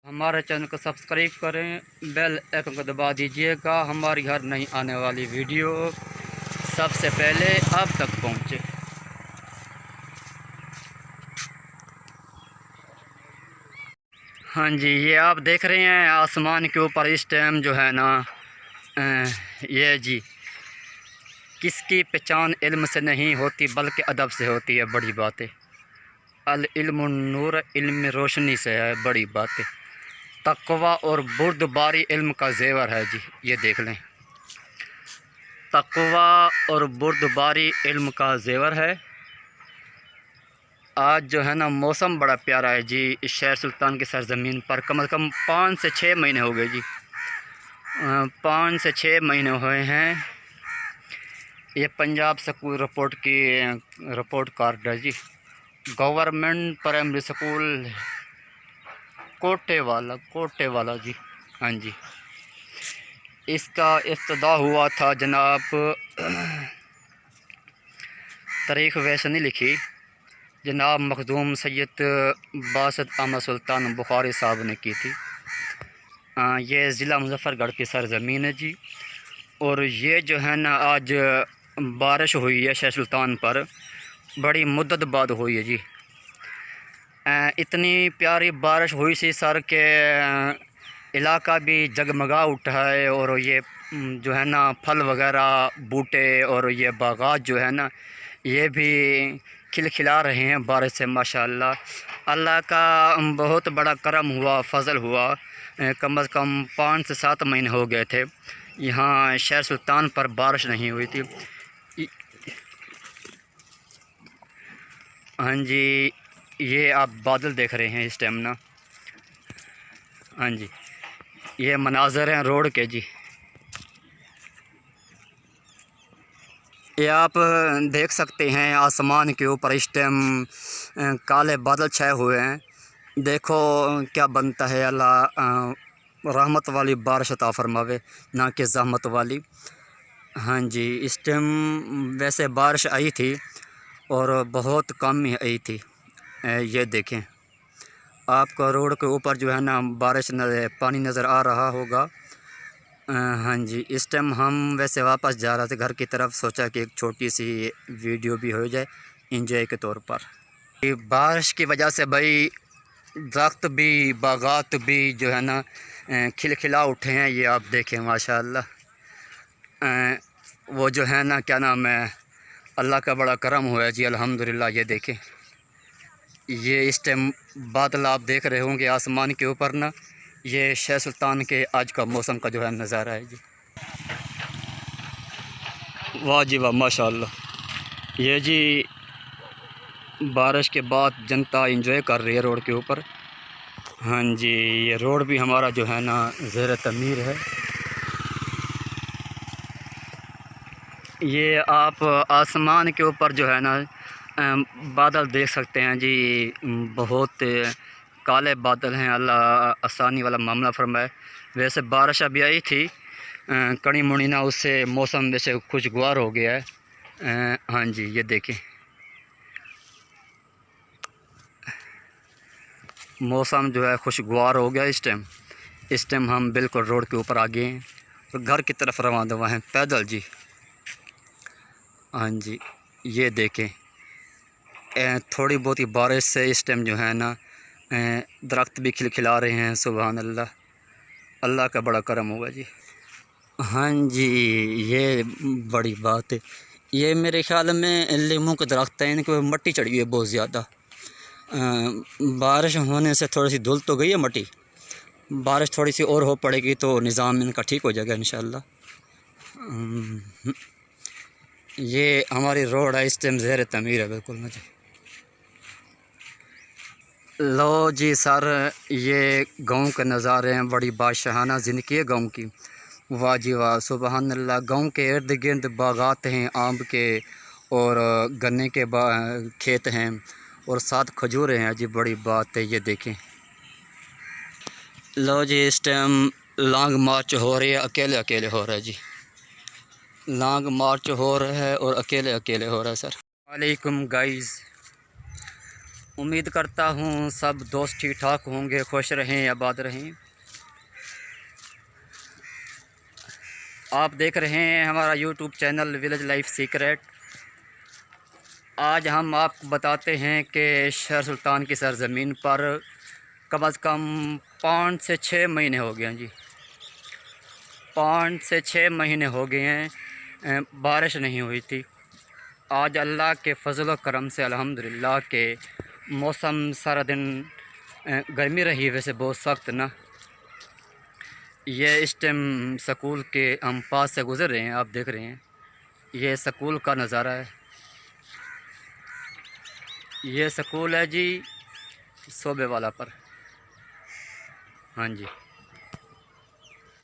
हमारे चैनल को सब्सक्राइब करें, बेल आइकन को दबा दीजिएगा। हमारी हर नई आने वाली वीडियो सबसे पहले आप तक पहुंचे। हाँ जी, ये आप देख रहे हैं आसमान के ऊपर इस टाइम जो है ना, ये जी किसकी पहचान इल्म से नहीं होती बल्कि अदब से होती है। बड़ी बातें अल इल्म नूर, इल्म रोशनी से है। बड़ी बातें तक़वा और बुर्दबारी इल्म का ज़ेवर है जी। ये देख लें, तक़वा और बुर्दबारी इल्म का ज़ेवर है। आज जो है ना मौसम बड़ा प्यारा है जी। इस शहर सुल्तान की सरज़मीन पर कम से कम 5 से 6 महीने हो गए जी। 5 से 6 महीने हुए हैं। ये पंजाब स्कूल रिपोर्ट कार्ड है जी। गवर्नमेंट प्राइमरी स्कूल कोटे वाला जी। हाँ जी, इसका इफ्तिदा हुआ था जनाब, तारीख़ वैसे नहीं लिखी, जनाब मखदूम सैयद बासत अहमद सुल्तान बुखारी साहब ने की थी। ये ज़िला मुज़फ़्फ़रगढ़ की सरज़मीन है जी। और ये जो है ना आज बारिश हुई है शहर सुल्तान पर, बड़ी मुद्दत बाद हुई है जी। इतनी प्यारी बारिश हुई सी सर के इलाका भी जगमगा उठा है। और ये जो है ना फल वगैरह बूटे और ये बागात जो है ना ये भी खिलखिला रहे हैं बारिश से माशाअल्लाह। अल्लाह का बहुत बड़ा करम हुआ, फ़ज़ल हुआ। कम से कम 5 से 7 महीने हो गए थे यहाँ शहर सुल्तान पर बारिश नहीं हुई थी। हाँ जी, ये आप बादल देख रहे हैं इस टाइम ना। हाँ जी, ये मनाज़र हैं रोड के जी। ये आप देख सकते हैं आसमान के ऊपर इस टाइम काले बादल छाए हुए हैं। देखो क्या बनता है। अल्लाह रहमत वाली बारिश अता फरमावे, ना कि ज़हमत वाली। हाँ जी, इस टाइम वैसे बारिश आई थी और बहुत कम ही आई थी। ये देखें, आपको रोड के ऊपर जो है ना बारिश पानी नज़र आ रहा होगा। हाँ जी, इस टाइम हम वैसे वापस जा रहे थे घर की तरफ, सोचा कि एक छोटी सी वीडियो भी हो जाए एंजॉय के तौर पर। ये बारिश की वजह से भाई दरख्त भी बागात भी जो है ना खिलखिला उठे हैं। ये आप देखें माशाअल्लाह। वो जो है ना क्या नाम है, अल्लाह का बड़ा करम हुआ है जी अल्हम्दुलिल्लाह। ये देखें, ये इस टाइम बादल आप देख रहे होंगे आसमान के ऊपर ना। ये शहर सुल्तान के आज का मौसम का जो है नज़ारा है जी। वाह जी वाह माशाअल्लाह। ये जी बारिश के बाद जनता एंजॉय कर रही है रोड के ऊपर। हाँ जी, ये रोड भी हमारा जो है ना ज़ेर तमीर है। ये आप आसमान के ऊपर जो है ना बादल देख सकते हैं जी। बहुत काले बादल हैं। अल्लाह आसानी वाला मामला फरमाए। वैसे बारिश अभी आई थी कड़ी मुड़ी ना, उससे मौसम वैसे खुशगवार हो गया है। हाँ जी, ये देखें मौसम जो है खुशगवार हो गया इस टाइम हम बिल्कुल रोड के ऊपर आ गए हैं और घर की तरफ रवाना हैं पैदल जी। हाँ जी, ये देखें थोड़ी बहुत ही बारिश से इस टाइम जो है ना दरख्त भी खिलखिला रहे हैं। सुभान अल्लाह, अल्लाह का बड़ा करम हुआ जी। हाँ जी, ये बड़ी बात है। ये मेरे ख़्याल में लीमू के दरख्त हैं, इनको मिट्टी चढ़ी हुई है बहुत ज़्यादा। बारिश होने से थोड़ी सी धुल तो गई है मिट्टी, बारिश थोड़ी सी और हो पड़ेगी तो निज़ाम इनका ठीक हो जाएगा इंशाअल्लाह। ये हमारी रोड है इस टाइम ज़ेर तमीर है बिल्कुल मुझे। लो जी सर, ये गांव के नज़ारे हैं, बड़ी बादशाहाना ज़िंदगी है गांव की। वाह जी वाह, सुबहान अल्लाह। गांव के इर्द गिर्द बागात हैं आम के और गन्ने के खेत हैं और साथ खजूरें हैं जी। बड़ी बात है। ये देखें, लो जी इस टाइम लॉन्ग मार्च हो रही है, अकेले अकेले हो रहा है जी। लॉन्ग मार्च हो रहा है और अकेले अकेले हो रहा है सर। वालेकुम गाइज़, उम्मीद करता हूँ सब दोस्त ठीक ठाक होंगे, खुश रहें, आबाद रहें। आप देख रहे हैं हमारा YouTube channel village life secret. आज हम आपको बताते हैं कि शहर सुल्तान की सरज़मीन पर कम से कम 5 से 6 महीने हो गए हैं जी। 5 से 6 महीने हो गए हैं बारिश नहीं हुई थी। आज अल्लाह के फजल व करम से अल्हम्दुलिल्लाह के मौसम सारा दिन गर्मी रही, वैसे बहुत सख्त ना। ये इस टाइम स्कूल के हम पास से गुज़र रहे हैं, आप देख रहे हैं ये स्कूल का नज़ारा है। ये स्कूल है जी सोबे वाला पर। हाँ जी।